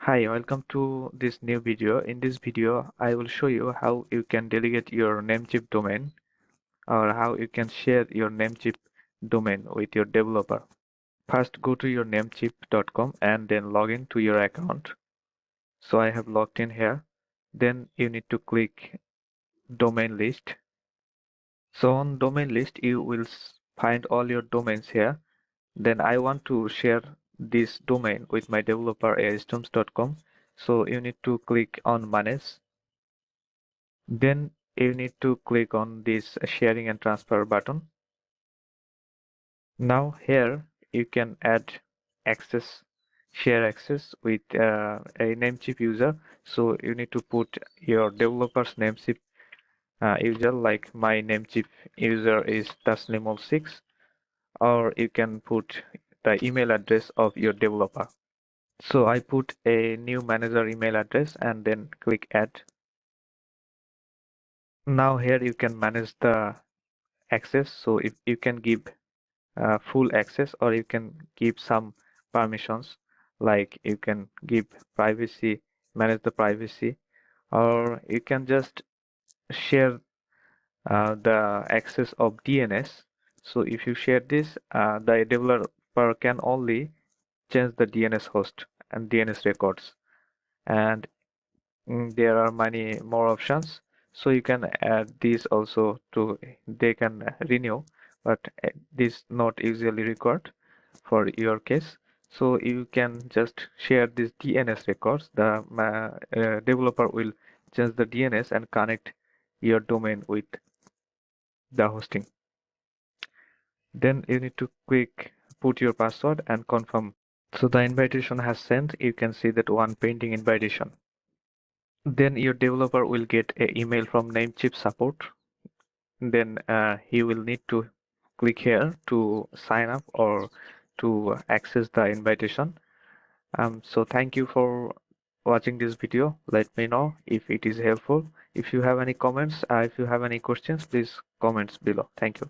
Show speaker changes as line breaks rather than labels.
Hi, welcome to this new video. In this video, I will show you how you can delegate your Namecheap domain or how you can share your Namecheap domain with your developer. First, go to your namecheap.com and then log in to your account. So I have logged in here. Then you need to click domain list. So on domain list, you will find all your domains here. Then I want to share this domain with my developer aistones.com. So you need to click on manage. Then you need to click on this sharing and transfer button. Now here you can add access, share access with a Namecheap user. So you need to put your developer's Namecheap user, like my Namecheap user is Taslimul6, or you can put the email address of your developer. So I put a new manager email address and then click add. Now here you can manage the access. So if you can give full access, or you can give some permissions, like you can give privacy, manage the privacy, or you can just share the access of DNS. So if you share this, the developer can only change the DNS host and DNS records, and there are many more options. So you can add these also to, they can renew, but this not usually required for your case. So you can just share these DNS records. The developer will change the DNS and connect your domain with the hosting. Then you need to put your password and confirm. So the invitation has sent. You can see that one pending invitation. Then your developer will get an email from Namecheap support. Then he will need to click here to sign up or to access the invitation. So thank you for watching this video. Let me know if it is helpful. If you have any comments, if you have any questions, please comments below. Thank you.